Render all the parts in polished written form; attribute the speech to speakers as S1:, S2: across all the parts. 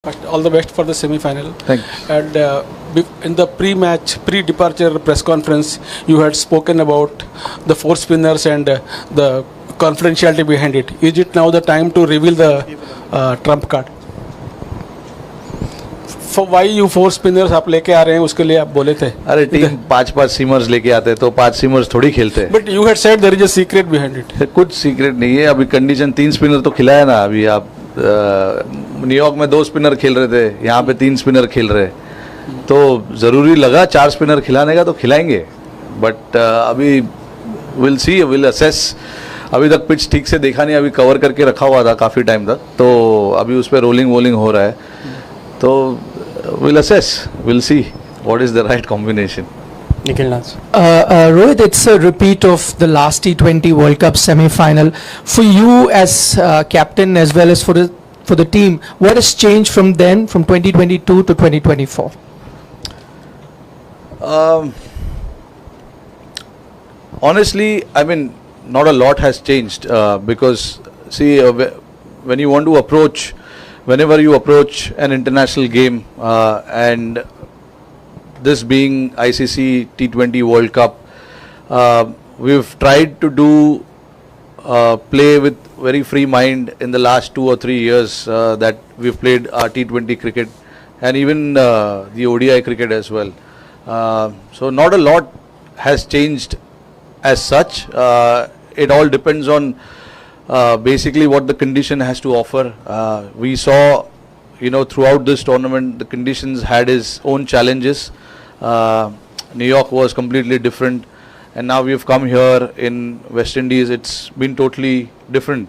S1: First, all the best for the semi-final.
S2: Thanks.
S1: And in the pre-match, pre-departure press conference, you had spoken about the four spinners and the confidentiality behind it. Is it now the time to reveal the trump card? For why you four spinners आप लेके आ रहे हैं उसके लिए आप बोले थे.
S2: अरे टीम पांच सीमर्स लेके आते तो पांच सीमर्स थोड़ी खेलते हैं.
S1: But you had said there is a secret behind it.
S2: कुछ सीक्रेट नहीं है. अभी कंडीशन 3 स्पिनर तो खिलाया ना. अभी आप न्यूयॉर्क में 2 स्पिनर खेल रहे थे, यहाँ पे 3 स्पिनर खेल रहे, तो ज़रूरी लगा 4 स्पिनर खिलाने का तो खिलाएंगे. बट अभी विल सी, विल असेस. अभी तक पिच ठीक से देखा नहीं, अभी कवर करके रखा हुआ था काफ़ी टाइम तक, तो अभी उस पर रोलिंग वोलिंग हो रहा है, तो will assess, will see what is the right combination.
S1: Nikhil Naz.
S3: Rohit, it's a repeat of the last T20 World Cup semi-final. For you as captain as well as for the team, what has changed from then, from 2022 to 2024?
S2: Honestly, I mean, not a lot has changed because, see, when you want to approach, whenever you approach an international game and this being ICC T20 World Cup, we've tried to do play with very free mind in the last 2 or 3 years that we've played our T20 cricket and even the ODI cricket as well. So not a lot has changed as such. It all depends on basically what the condition has to offer. We saw, throughout this tournament, the conditions had its own challenges. New York was completely different, and now we've come here in West Indies. It's been totally different,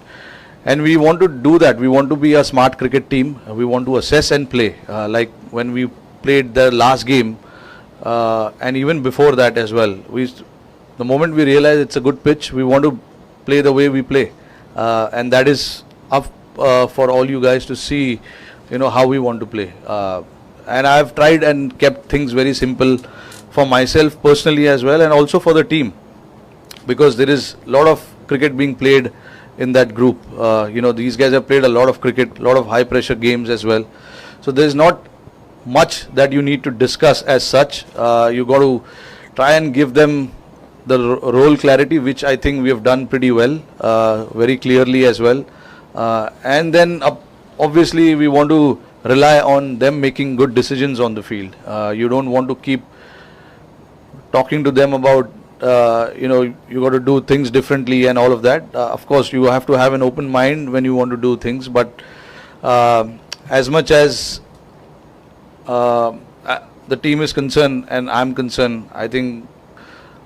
S2: and we want to do that. We want to be a smart cricket team. We want to assess and play like when we played the last game, and even before that as well. The moment we realize it's a good pitch, we want to play the way we play, and that is up for all you guys to see, how we want to play. And I've tried and kept things very simple for myself personally as well, and also for the team, because there is a lot of cricket being played in that group. These guys have played a lot of cricket, a lot of high pressure games as well. So there's not much that you need to discuss as such. You got to try and give them the role clarity, which I think we have done pretty well, very clearly as well. And then obviously we want to rely on them making good decisions on the field. You don't want to keep talking to them about, you got to do things differently and all of that. Of course, you have to have an open mind when you want to do things, but as much as the team is concerned and I'm concerned, I think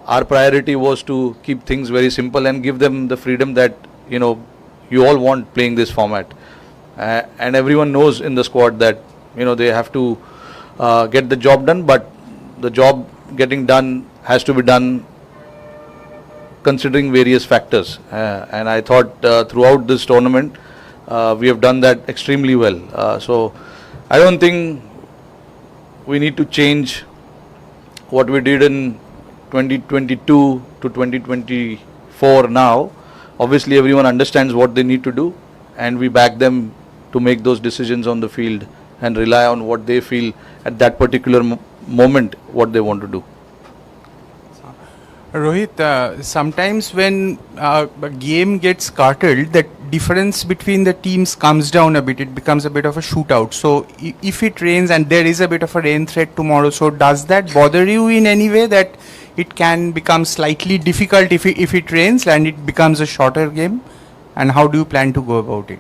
S2: our priority was to keep things very simple and give them the freedom that, you all want playing this format. And everyone knows in the squad that they have to get the job done, but the job getting done has to be done considering various factors, and I thought throughout this tournament we have done that extremely well. So I don't think we need to change what we did in 2022 to 2024 now. Obviously everyone understands what they need to do, and we back them to make those decisions on the field and rely on what they feel at that particular moment, what they want to do.
S4: Rohit, sometimes when a game gets curtailed, the difference between the teams comes down a bit. It becomes a bit of a shootout. So if it rains and there is a bit of a rain threat tomorrow, so does that bother you in any way, that it can become slightly difficult if it rains and it becomes a shorter game? And how do you plan to go about it?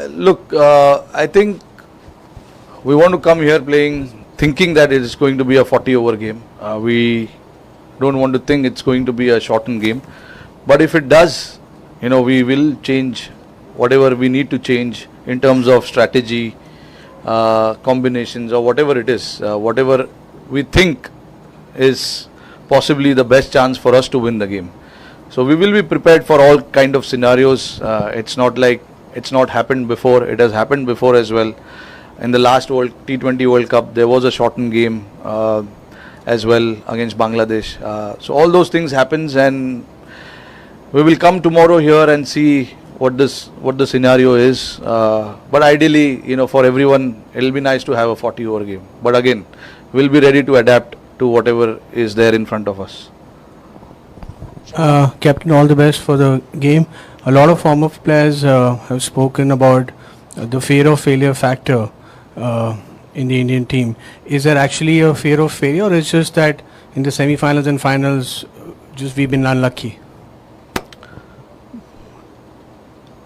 S4: Look,
S2: I think we want to come here thinking that it is going to be a 40-over game. We don't want to think it's going to be a shortened game. But if it does, we will change whatever we need to change in terms of strategy, combinations, or whatever it is, whatever we think is possibly the best chance for us to win the game. So we will be prepared for all kind of scenarios. It's not like it's not happened before. It has happened before as well. In the last T20 World Cup, there was a shortened game as well against Bangladesh. So all those things happens, and we will come tomorrow here and see what the scenario is. But ideally, for everyone, it'll be nice to have a 40-over game. But again, we'll be ready to adapt to whatever is there in front of us.
S5: Captain, all the best for the game. A lot of former players have spoken about the fear of failure factor in the Indian team. Is there actually a fear of failure, or it's just that in the semi-finals and finals, just we've been unlucky?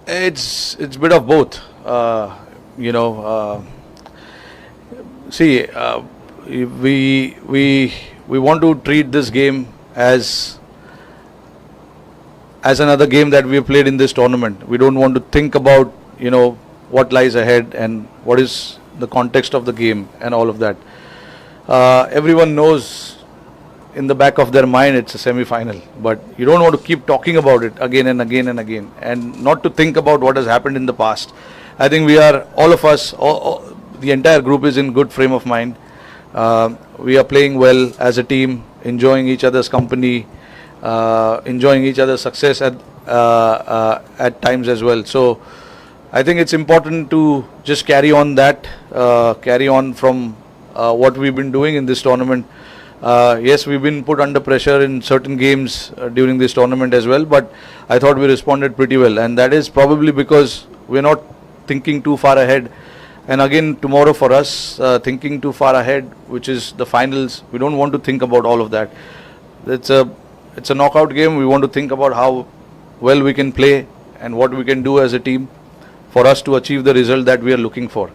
S2: It's a bit of both. See, we want to treat this game as another game that we have played in this tournament. We don't want to think about what lies ahead and what is the context of the game and all of that. Everyone knows in the back of their mind it's a semi-final, but you don't want to keep talking about it again and again and again, and not to think about what has happened in the past. I think we are, all of us, the entire group is in good frame of mind. We are playing well as a team, enjoying each other's company, enjoying each other's success at times as well. So I think it's important to just carry on from what we've been doing in this tournament. Yes, we've been put under pressure in certain games during this tournament as well, but I thought we responded pretty well, and that is probably because we're not thinking too far ahead. And again, tomorrow for us, thinking too far ahead, which is the finals, we don't want to think about all of that. It's a knockout game. We want to think about how well we can play and what we can do as a team for us to achieve the result that we are looking for.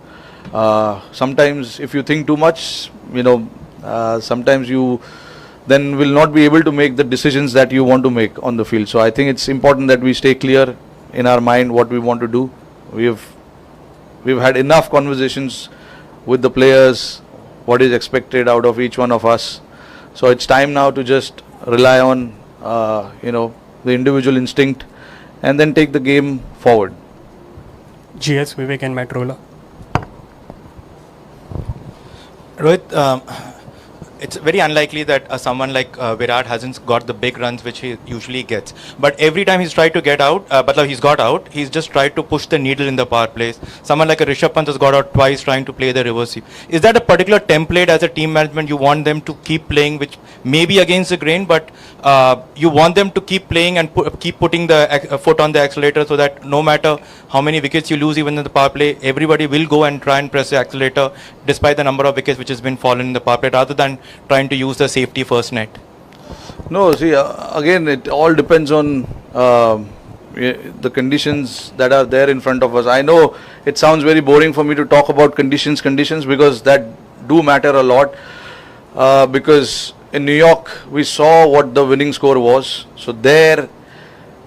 S2: Sometimes if you think too much, sometimes you then will not be able to make the decisions that you want to make on the field. So I think it's important that we stay clear in our mind what we want to do. We've had enough conversations with the players, what is expected out of each one of us. So it's time now to just rely on the individual instinct and then take the game forward.
S6: GS, Vivek and Matrola.
S7: Rohit, it's very unlikely that someone like Virat hasn't got the big runs which he usually gets. But every time he's tried to get out, he's got out, he's just tried to push the needle in the power plays. Someone like a Rishabh Pant has got out twice trying to play the reverse sweep. Is that a particular template as a team management you want them to keep playing, which may be against the grain, but you want them to keep playing and keep putting the foot on the accelerator so that no matter how many wickets you lose even in the power play, everybody will go and try and press the accelerator despite the number of wickets which has been fallen in the power play, rather than trying to use the safety first net?
S2: No, see, again, it all depends on the conditions that are there in front of us. I know it sounds very boring for me to talk about conditions, because that do matter a lot. Because in New York, we saw what the winning score was. So there,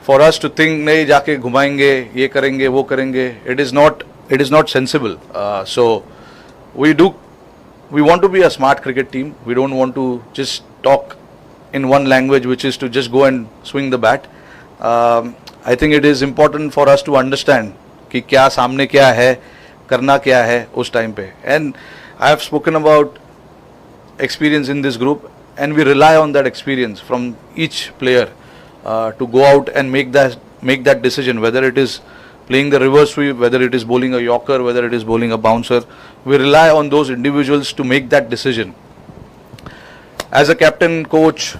S2: for us to think, nahi jaake ghumayenge, ye karenge, wo karenge, it is not sensible. So we want to be a smart cricket team. We don't want to just talk in one language, which is to just go and swing the bat. I think it is important for us to understand कि क्या सामने क्या है, करना क्या है उस time पे. And I have spoken about experience in this group, and we rely on that experience from each player to go out and make that decision, whether it is playing the reverse sweep, whether it is bowling a yorker, whether it is bowling a bouncer. We rely on those individuals to make that decision. As a captain, coach,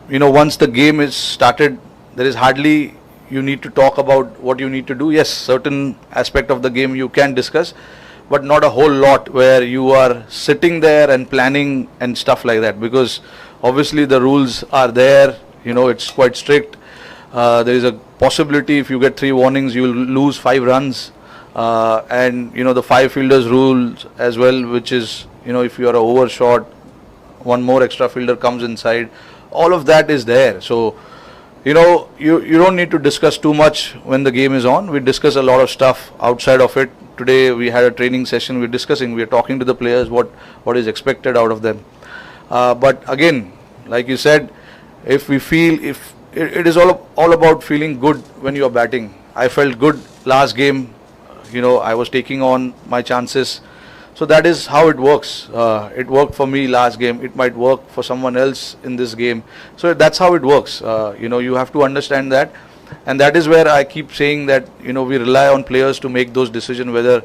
S2: once the game is started, there is hardly you need to talk about what you need to do. Yes, certain aspect of the game you can discuss, but not a whole lot where you are sitting there and planning and stuff like that, because obviously the rules are there. It's quite strict. There is a possibility if you get 3 warnings, you will lose 5 runs. And the 5 fielders rules as well, which is, if you are a overshot, one more extra fielder comes inside. All of that is there. So, you don't need to discuss too much when the game is on. We discuss a lot of stuff outside of it. Today we had a training session. We are talking to the players what is expected out of them. But again, like you said, if it is all about feeling good when you are batting. I felt good last game. I was taking on my chances. So that is how it works. It worked for me last game. It might work for someone else in this game. So that's how it works. You have to understand that. And that is where I keep saying that, we rely on players to make those decisions, whether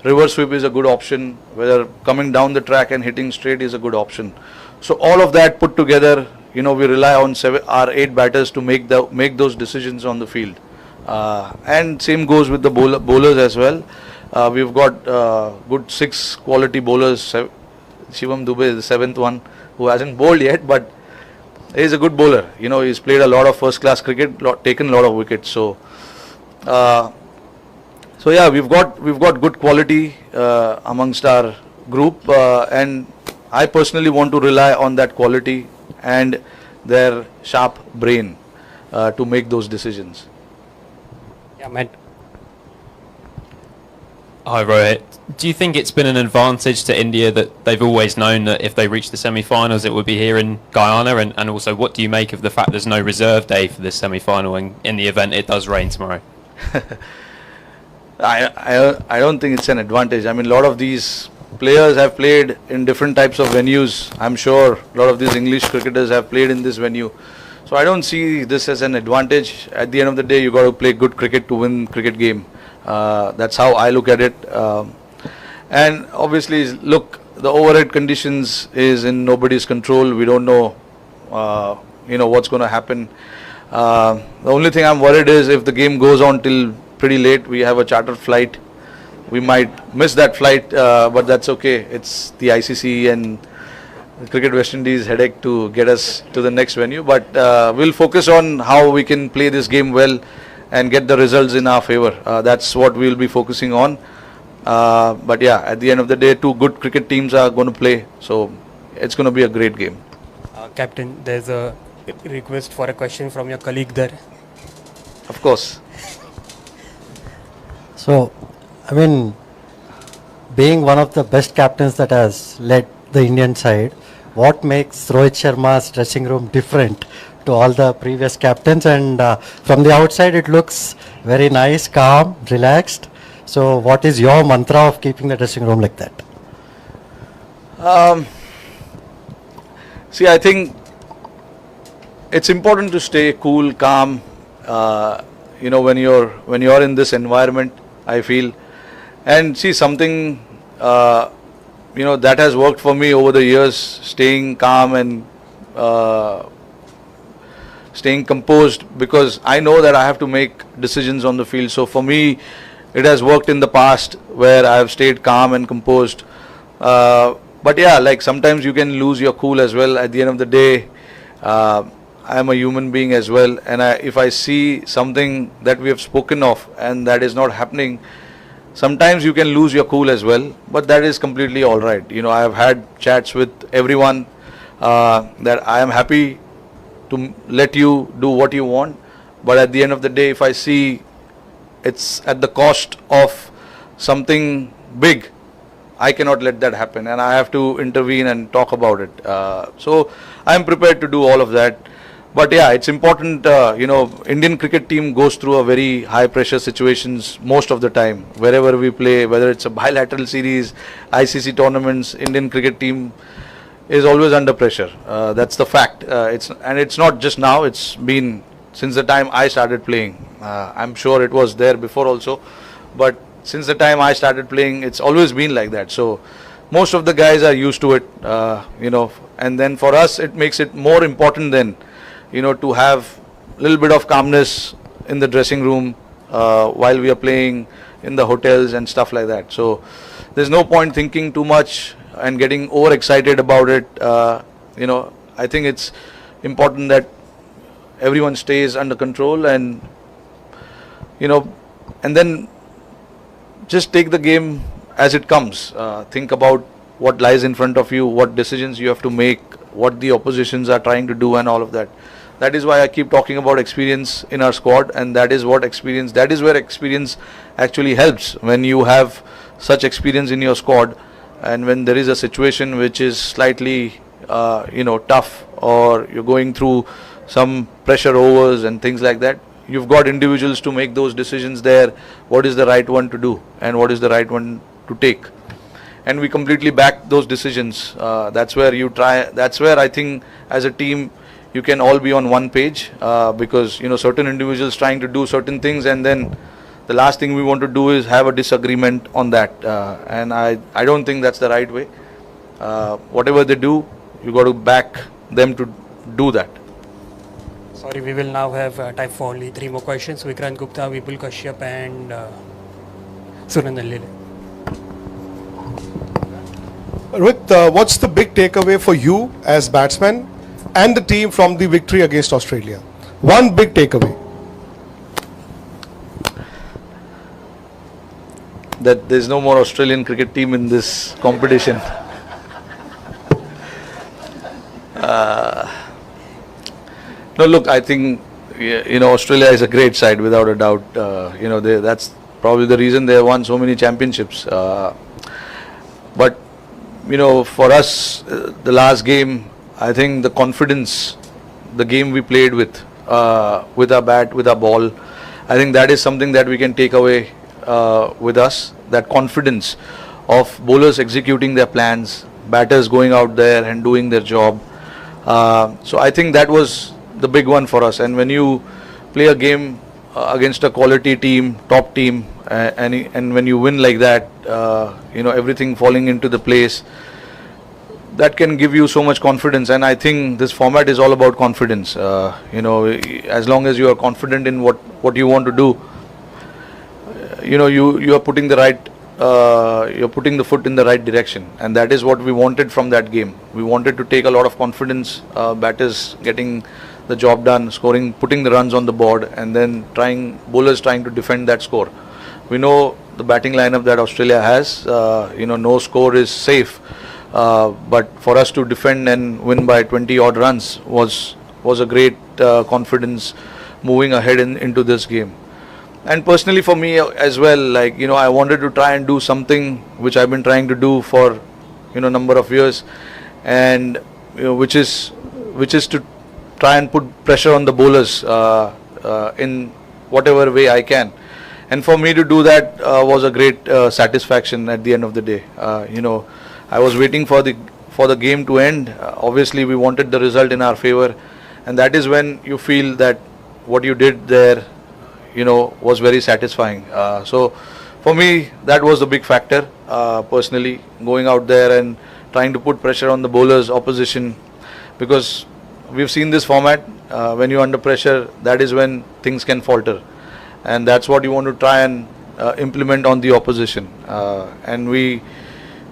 S2: reverse sweep is a good option, whether coming down the track and hitting straight is a good option. So all of that put together, we rely on our 8 batters to make those decisions on the field. And same goes with the bowlers as well. We've got good 6 quality bowlers. Shivam Dubey is the 7th one who hasn't bowled yet, but he's a good bowler. He's played a lot of first-class cricket, taken a lot of wickets. So yeah, we've got good quality amongst our group, and I personally want to rely on that quality and their sharp brain to make those decisions.
S6: Yeah, Matt.
S8: Hi Rohit, do you think it's been an advantage to India that they've always known that if they reach the semi-finals it would be here in Guyana, and also what do you make of the fact there's no reserve day for this semi-final in the event it does rain tomorrow?
S2: I don't think it's an advantage. I mean, a lot of these players have played in different types of venues. I'm sure a lot of these English cricketers have played in this venue. So I don't see this as an advantage. At the end of the day, you got to play good cricket to win cricket game. That's how I look at it. And obviously, look, the overhead conditions is in nobody's control. We don't know, what's going to happen. The only thing I'm worried is if the game goes on till pretty late, we have a chartered flight. We might miss that flight, but that's okay. It's the ICC and Cricket West Indies headache to get us to the next venue. But we'll focus on how we can play this game well and get the results in our favor. That's what we'll be focusing on. But yeah, at the end of the day, 2 good cricket teams are going to play. So it's going to be a great game.
S6: Captain, there's a request for a question from your colleague there.
S2: Of course.
S9: So, I mean, being one of the best captains that has led the Indian side, what makes Rohit Sharma's dressing room different to all the previous captains? And from the outside, it looks very nice, calm, relaxed. So, what is your mantra of keeping the dressing room like that?
S2: See, I think it's important to stay cool, calm. When you're in this environment, I feel, and see something. That has worked for me over the years, staying calm and staying composed, because I know that I have to make decisions on the field. So for me, it has worked in the past where I have stayed calm and composed. But yeah, like sometimes you can lose your cool as well. At the end of the day, I am a human being as well, and if I see something that we have spoken of and that is not happening, sometimes you can lose your cool as well, but that is completely all right. I have had chats with everyone that I am happy to let you do what you want, but at the end of the day, if I see it's at the cost of something big, I cannot let that happen, and I have to intervene and talk about it. So I am prepared to do all of that. But yeah, it's important, Indian cricket team goes through a very high pressure situations most of the time. Wherever we play, whether it's a bilateral series, ICC tournaments, Indian cricket team is always under pressure. That's the fact. It's not just now, it's been since the time I started playing. I'm sure it was there before also, but since the time I started playing, it's always been like that. So most of the guys are used to it, and then for us, it makes it more important then, to have a little bit of calmness in the dressing room while we are playing in the hotels and stuff like that. So there's no point thinking too much and getting overexcited about it. I think it's important that everyone stays under control and then just take the game as it comes. Think about what lies in front of you, what decisions you have to make, what the oppositions are trying to do and all of that. That is why I keep talking about experience in our squad, and that is where experience actually helps. When you have such experience in your squad, and when there is a situation which is slightly tough, or you're going through some pressure overs and things like that, you've got individuals to make those decisions there. What is the right one to do and what is the right one to take? And we completely back those decisions. That's where I think as a team you can all be on one page, because certain individuals trying to do certain things, and then the last thing we want to do is have a disagreement on that, and I don't think that's the right way. Whatever they do, you got to back them to do that.
S6: Sorry, we will now have time for only 3 more questions. Vikrant Gupta, Vipul Kashyap and Sunandan Lele.
S10: Rohit, what's the big takeaway for you as batsman and the team from the victory against Australia? One big takeaway.
S2: That there's no more Australian cricket team in this competition. No, look, I think Australia is a great side without a doubt. That's probably the reason they have won so many championships. But for us, the last game, I think the confidence, the game we played with our bat, with our ball, I think that is something that we can take away with us. That confidence of bowlers executing their plans, batters going out there and doing their job. So I think that was the big one for us. And when you play a game against a quality team, top team, and when you win like that, everything falling into the place, that can give you so much confidence. And I think this format is all about confidence. As long as you are confident in what you want to do, you are putting the right, you're putting the foot in the right direction, and that is what we wanted from that game. We wanted to take a lot of confidence, batters getting the job done, scoring, putting the runs on the board, and then bowlers trying to defend that score. We know the batting lineup that Australia has. No score is safe, but for us to defend and win by 20 odd runs was a great confidence moving ahead into this game. And personally for me as well, I wanted to try and do something which I've been trying to do for number of years, and which is to try and put pressure on the bowlers in whatever way I can. And for me to do that was a great satisfaction at the end of the day. I was waiting for the game to end. Obviously we wanted the result in our favor, and that is when you feel that what you did there was very satisfying. So for me, that was the big factor, personally, going out there and trying to put pressure on the bowlers, opposition, because we've seen this format, when you're under pressure, that is when things can falter, and that's what you want to try and implement on the opposition. And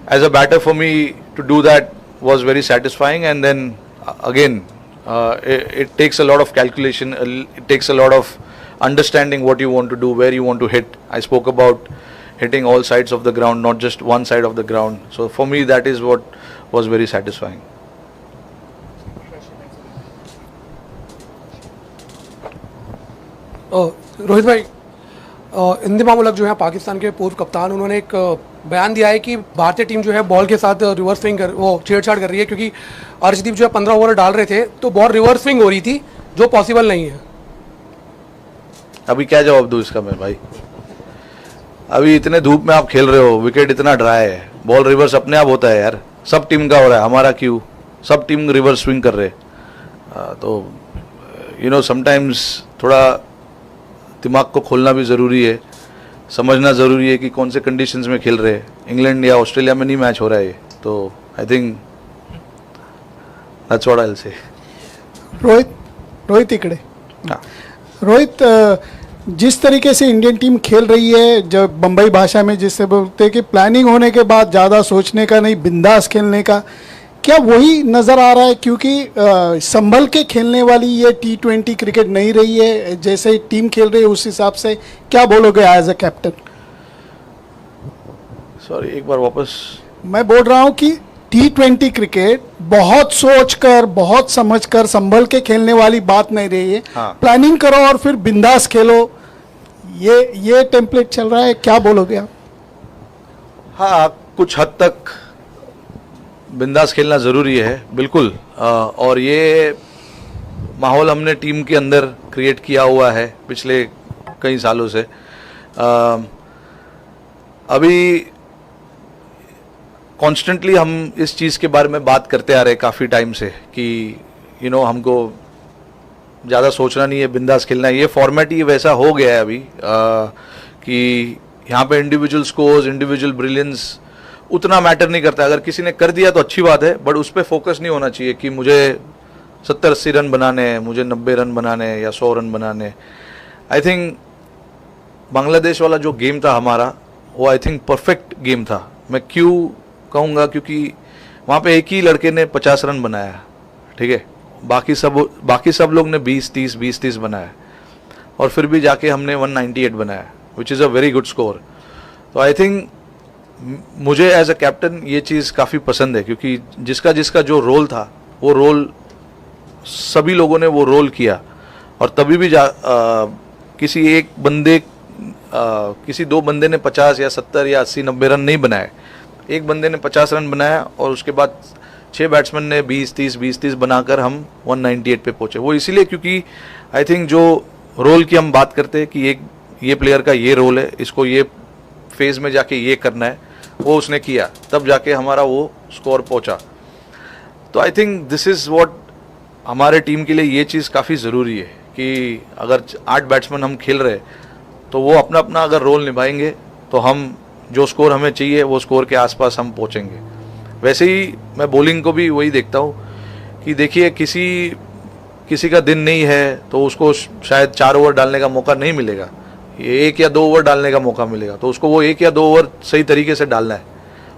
S2: as a batter, for me to do that was very satisfying. And then again, it takes a lot of calculation, it takes a lot of understanding what you want to do, where you want to hit. I spoke about hitting all sides of the ground, not just one side of the ground. So for me, that is what was very satisfying.
S11: Rohit भाई, इंदिमा मुलक जो है पाकिस्तान के पूर्व कप्तान, उन्होंने एक बयान दिया है कि भारतीय टीम जो है बॉल के साथ रिवर्स स्विंग छेड़छाड़ कर रही है, क्योंकि अर्शदीप जो है 15 ओवर डाल रहे थे तो बॉल रिवर्स स्विंग हो रही थी, जो पॉसिबल नहीं है.
S2: अभी क्या जवाब दूं इसका मैं भाई? अभी इतने धूप में आप खेल रहे हो, विकेट इतना ड्राई है, बॉल रिवर्स अपने आप होता है यार. सब टीम का हो रहा है, हमारा क्यों? सब टीम रिवर्स स्विंग कर रहे. तो समटाइम्स थोड़ा दिमाग को खोलना भी ज़रूरी है, समझना ज़रूरी है कि कौन से कंडीशंस में खेल रहे हैं. इंग्लैंड या ऑस्ट्रेलिया में नहीं मैच हो रहा है ये. तो I think that's what I will say.
S12: Rohit इकडे. रोहित, जिस तरीके से इंडियन टीम खेल रही है, जब बम्बई भाषा में जिससे बोलते हैं कि प्लानिंग होने के बाद ज़्यादा सोचने का नहीं, बिंदास खेलने का, क्या वही नज़र आ रहा है? क्योंकि संभल के खेलने वाली ये T20 क्रिकेट नहीं रही है, जैसे टीम खेल रही है उस हिसाब से क्या बोलोगे एज अ कैप्टन?
S2: सॉरी, एक बार वापस.
S12: मैं बोल रहा हूँ कि T20 क्रिकेट बहुत सोचकर, बहुत समझकर, संभल के खेलने वाली बात नहीं रही है.
S2: हाँ.
S12: प्लानिंग करो और फिर बिंदास खेलो, ये टेम्पलेट चल रहा है. क्या बोलोगे आप?
S2: हाँ, कुछ हद तक बिंदास खेलना ज़रूरी है, बिल्कुल. और ये माहौल हमने टीम के अंदर क्रिएट किया हुआ है पिछले कई सालों से. अभी कॉन्स्टेंटली हम इस चीज़ के बारे में बात करते आ रहे हैं काफ़ी टाइम से कि हमको ज़्यादा सोचना नहीं है, बिंदास खेलना है। ये फॉर्मेट ही वैसा हो गया है अभी कि यहाँ पे इंडिविजुअल स्कोर्स, इंडिविजुअल ब्रिलियंस उतना मैटर नहीं करता। अगर किसी ने कर दिया तो अच्छी बात है, बट उस पर फोकस नहीं होना चाहिए कि मुझे 70-80 रन बनाने हैं, मुझे 90 रन बनाने हैं या 100 रन बनाने हैं। आई थिंक बांग्लादेश वाला जो गेम था हमारा, वो आई थिंक परफेक्ट गेम था। मैं क्यों कहूँगा, क्योंकि वहाँ पे एक ही लड़के ने 50 रन बनाया, ठीक है, बाकी सब लोग ने 20-30 बनाया, और फिर भी जाके हमने 198 बनाया, which is a very good score. तो आई थिंक मुझे एज अ कैप्टन ये चीज़ काफ़ी पसंद है, क्योंकि जिसका जो रोल था वो रोल सभी लोगों ने वो रोल किया, और तभी भी किसी दो बंदे ने 50 या 70 या 80-90 रन नहीं बनाए। एक बंदे ने 50 रन बनाया और उसके बाद 6 बैट्समैन ने 20-30 बनाकर हम 198 पे पहुंचे। वो इसीलिए क्योंकि आई थिंक जो रोल की हम बात करते हैं कि ये प्लेयर का ये रोल है, इसको ये फेज में जाके ये करना है, वो उसने किया, तब जाके हमारा वो स्कोर पहुंचा। तो I think this is what हमारे टीम के लिए ये चीज़ काफ़ी ज़रूरी है कि अगर 8 बैट्समैन हम खेल रहे तो वो अपना अपना अगर रोल निभाएंगे तो हम जो स्कोर हमें चाहिए वो स्कोर के आसपास हम पहुंचेंगे। वैसे ही मैं बॉलिंग को भी वही देखता हूँ कि देखिए किसी का दिन नहीं है तो उसको शायद 4 ओवर डालने का मौका नहीं मिलेगा, 1 या 2 ओवर डालने का मौका मिलेगा, तो उसको वो 1 या 2 ओवर सही तरीके से डालना है।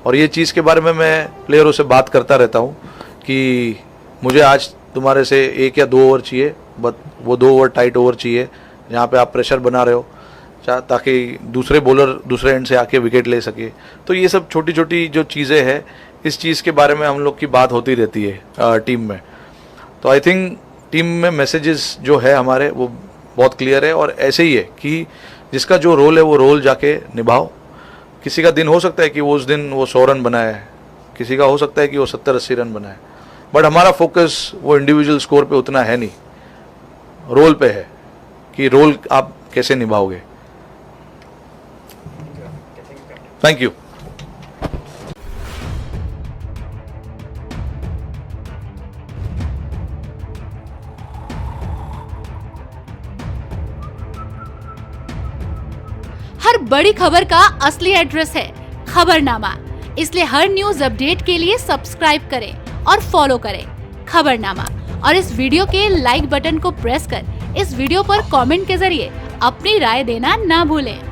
S2: और ये चीज़ के बारे में मैं प्लेयरों से बात करता रहता हूँ कि मुझे आज तुम्हारे से 1 या 2 ओवर चाहिए, बट वो 2 ओवर टाइट ओवर चाहिए जहाँ पे आप प्रेशर बना रहे हो, ताकि दूसरे बॉलर दूसरे एंड से आके विकेट ले सके। तो ये सब छोटी छोटी जो चीज़ें हैं, इस चीज़ के बारे में हम लोग की बात होती रहती है टीम में। तो आई थिंक टीम में मैसेजेस जो है हमारे वो बहुत क्लियर है, और ऐसे ही है कि जिसका जो रोल है वो रोल जाके निभाओ। किसी का दिन हो सकता है कि वो उस दिन वो 100 रन बनाए, किसी का हो सकता है कि वो 70-80 रन बनाए, बट हमारा फोकस वो इंडिविजुअल स्कोर पे उतना है नहीं, रोल पे है कि रोल आप कैसे निभाओगे। Thank you.
S13: हर बड़ी खबर का असली एड्रेस है खबरनामा, इसलिए हर न्यूज अपडेट के लिए सब्सक्राइब करें और फॉलो करें खबरनामा, और इस वीडियो के लाइक बटन को प्रेस कर इस वीडियो पर कमेंट के जरिए अपनी राय देना ना भूलें।